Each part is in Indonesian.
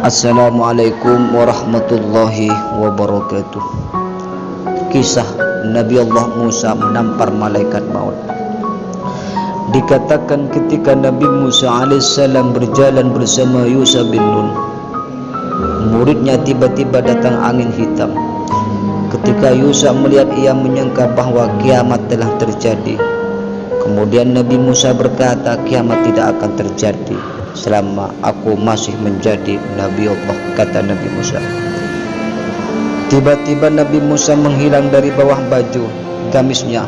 Assalamualaikum warahmatullahi wabarakatuh. Kisah Nabi Allah Musa menampar malaikat maut. Dikatakan ketika Nabi Musa alaihissalam berjalan bersama Yusha bin Nun, muridnya tiba-tiba datang angin hitam. Ketika Yusha melihat, ia menyangka bahwa kiamat telah terjadi. Kemudian Nabi Musa berkata, kiamat tidak akan terjadi selama aku masih menjadi Nabi Allah, kata Nabi Musa. Tiba-tiba Nabi Musa menghilang dari bawah baju gamisnya,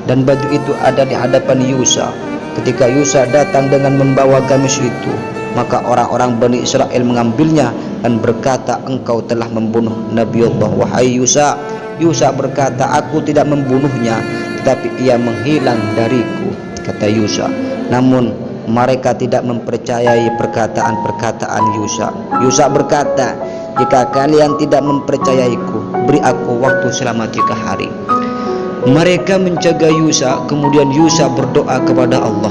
dan baju itu ada di hadapan Yusha. Ketika Yusha datang dengan membawa gamis itu, maka orang-orang Bani Israel mengambilnya dan berkata, engkau telah membunuh Nabi Allah, wahai Yusha. Yusha berkata, aku tidak membunuhnya, tetapi ia menghilang dariku, kata Yusha. Namun mereka tidak mempercayai perkataan-perkataan Yusha. Yusha berkata, jika kalian tidak mempercayaiku, beri aku waktu selama 3 hari. Mereka menjaga Yusha, kemudian Yusha berdoa kepada Allah.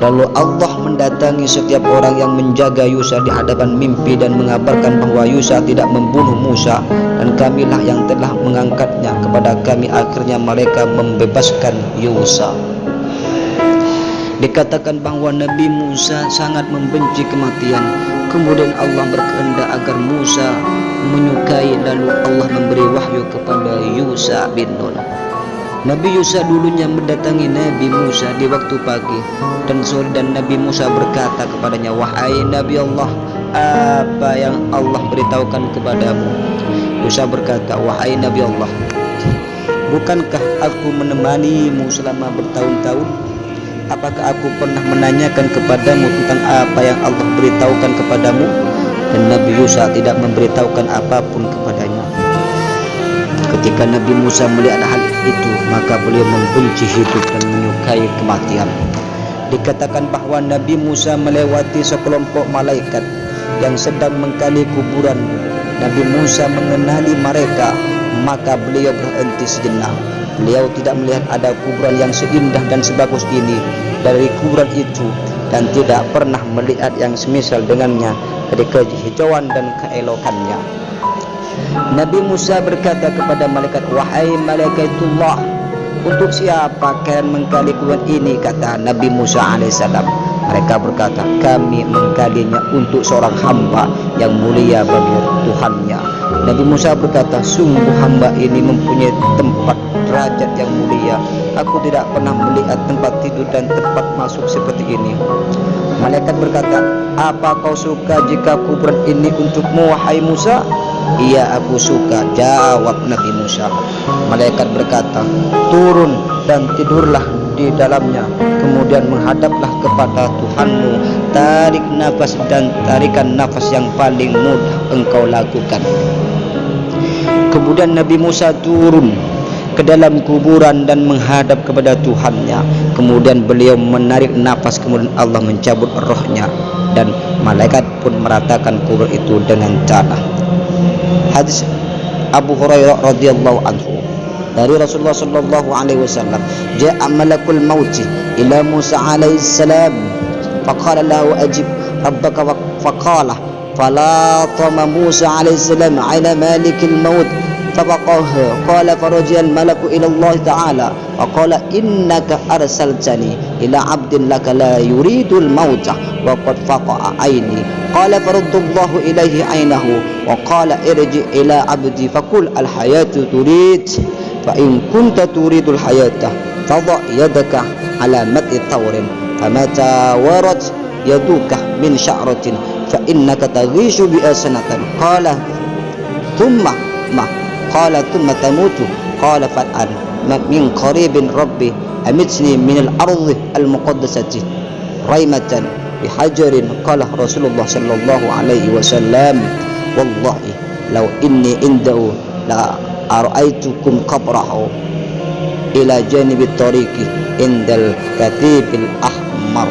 Lalu Allah mendatangi setiap orang yang menjaga Yusha di hadapan mimpi dan mengabarkan bahwa Yusha tidak membunuh Musa, dan kamilah yang telah mengangkatnya kepada kami. Akhirnya mereka membebaskan Yusha. Dikatakan bahwa Nabi Musa sangat membenci kematian. Kemudian Allah berkehendak agar Musa menyukai, lalu Allah memberi wahyu kepada Yusha bin Nun. Nabi Yusha dulunya mendatangi Nabi Musa di waktu pagi dan sore, dan Nabi Musa berkata kepadanya, wahai Nabi Allah, apa yang Allah beritahukan kepadamu? Yusha berkata, wahai Nabi Allah, bukankah aku menemanimu selama bertahun-tahun? Apakah aku pernah menanyakan kepadamu tentang apa yang Allah beritahukan kepadamu? Dan Nabi Yusha tidak memberitahukan apapun kepadanya. Ketika Nabi Musa melihat hal itu, maka beliau membenci hidup dan menyukai kematian. Dikatakan bahwa Nabi Musa melewati sekelompok malaikat yang sedang menggali kuburan. Nabi Musa mengenali mereka, maka beliau berhenti sejenak. Beliau tidak melihat ada kuburan yang seindah dan sebagus ini dari kuburan itu, dan tidak pernah melihat yang semisal dengannya dari kehijauan dan keelokannya. Nabi Musa berkata kepada malaikat, wahai malaikatullah, untuk siapa kalian menggali kuburan ini? Kata Nabi Musa alaihissalam. Mereka berkata, kami menggalinya untuk seorang hamba yang mulia bagi Tuhannya. Nabi Musa berkata, sungguh hamba ini mempunyai tempat derajat yang mulia. Aku tidak pernah melihat tempat tidur dan tempat masuk seperti ini. Malaikat berkata, apa kau suka jika kuburan ini untukmu, wahai Musa? Iya, aku suka, jawab Nabi Musa. Malaikat berkata, turun dan tidurlah di dalamnya, kemudian menghadaplah kepada Tuhanmu. Tarik nafas dan tarikan nafas yang paling mudah engkau lakukan. Kemudian Nabi Musa turun ke dalam kuburan dan menghadap kepada Tuhannya. Kemudian beliau menarik nafas, kemudian Allah mencabut rohnya, dan malaikat pun meratakan kubur itu dengan tanah. Hadis Abu Hurairah radhiyallahu anhu dari Rasulullah sallallahu alaihi wasallam, ja'a malakul mauti ila Musa alaihi salam faqala lahu ajib rabbaka faqala fala tama Musa alaihi salam ala malikil maut فبقاه قال فرجع الملك إلى الله تعالى وقال إنك أرسلتني إلى عبد لك لا يريد الموت وقد فقع عيني قال فرد الله إليه عينه وقال ارجع إلى عبدي فقل الحياة تريد فإن كنت تريد الحياة فضع يدك على متء ثور فمتى ورد يدك من شعرة فإنك تغيش بها سنة قال ثم ما قال ثم تموت قال فالآن من قريب ربي أمتني من الأرض المقدسة ريمة بحجر قال رسول الله صلى الله عليه وسلم والله لو إني عنده لا أرأيتكم قبره إلى جانب الطريق عند الكتيب الأحمر.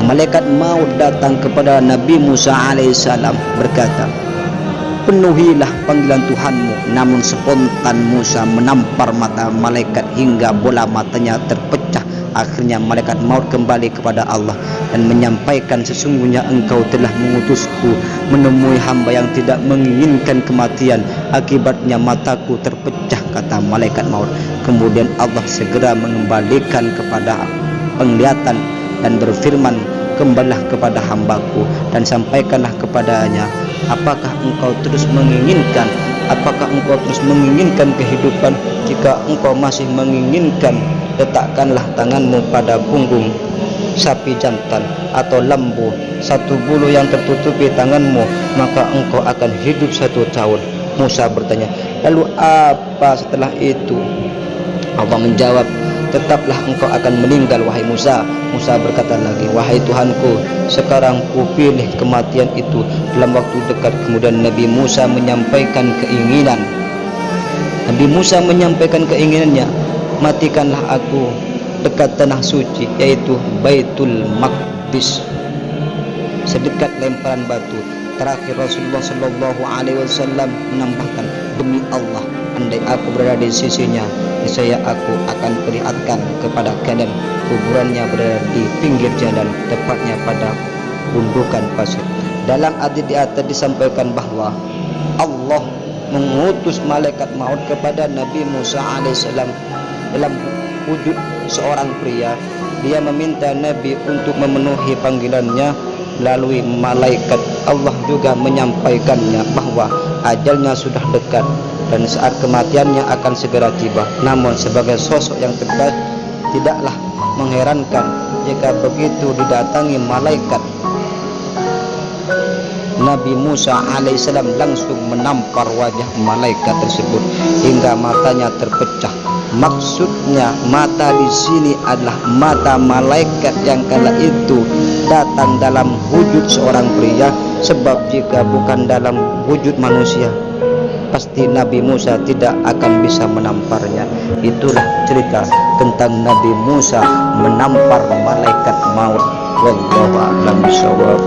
Malaikat maut datang kepada Nabi Musa alaihissalam berkata, penuhilah panggilan Tuhanmu. Namun spontan Musa menampar mata malaikat hingga bola matanya terpecah. Akhirnya malaikat maut kembali kepada Allah. dan menyampaikan, sesungguhnya engkau telah mengutusku menemui hamba yang tidak menginginkan kematian, akibatnya mataku terpecah, kata malaikat maut. Kemudian Allah segera mengembalikan kepada penglihatan dan berfirman, kembalilah kepada hambaku dan sampaikanlah kepadanya, apakah engkau terus menginginkan kehidupan? Jika engkau masih menginginkan, letakkanlah tanganmu pada punggung sapi jantan atau lembu, satu bulu yang tertutupi tanganmu, maka engkau akan hidup 1 tahun. Musa bertanya, lalu apa setelah itu? Allah menjawab, tetaplah engkau akan meninggal wahai Musa. Musa berkata lagi, wahai Tuhanku, sekarang ku pilih kematian itu dalam waktu dekat. Kemudian Nabi Musa menyampaikan keinginannya, matikanlah aku dekat tanah suci, yaitu Baitul Maqdis, sedekat lemparan batu. Terakhir Rasulullah Shallallahu Alaihi Wasallam menambahkan, demi Allah, andai aku berada di sisinya, niscaya aku akan perlihatkan kepada kalian kuburannya berada di pinggir jalan, tepatnya pada gundukan pasir. Dalam hadis di atas disampaikan bahwa Allah mengutus malaikat maut kepada Nabi Musa alaihissalam dalam wujud seorang pria. Dia meminta Nabi untuk memenuhi panggilannya melalui malaikat. Allah juga menyampaikannya bahwa ajalnya sudah dekat dan saat kematiannya akan segera tiba. Namun sebagai sosok yang terbaik, tidaklah mengherankan jika begitu didatangi malaikat, Nabi Musa alaihissalam langsung menampar wajah malaikat tersebut hingga matanya terpecah. Maksudnya mata di sini adalah mata malaikat yang kala itu datang dalam wujud seorang pria, sebab jika bukan dalam wujud manusia, pasti Nabi Musa tidak akan bisa menamparnya. Itulah cerita tentang Nabi Musa menampar malaikat maut. Wallahu a'lam bishawab.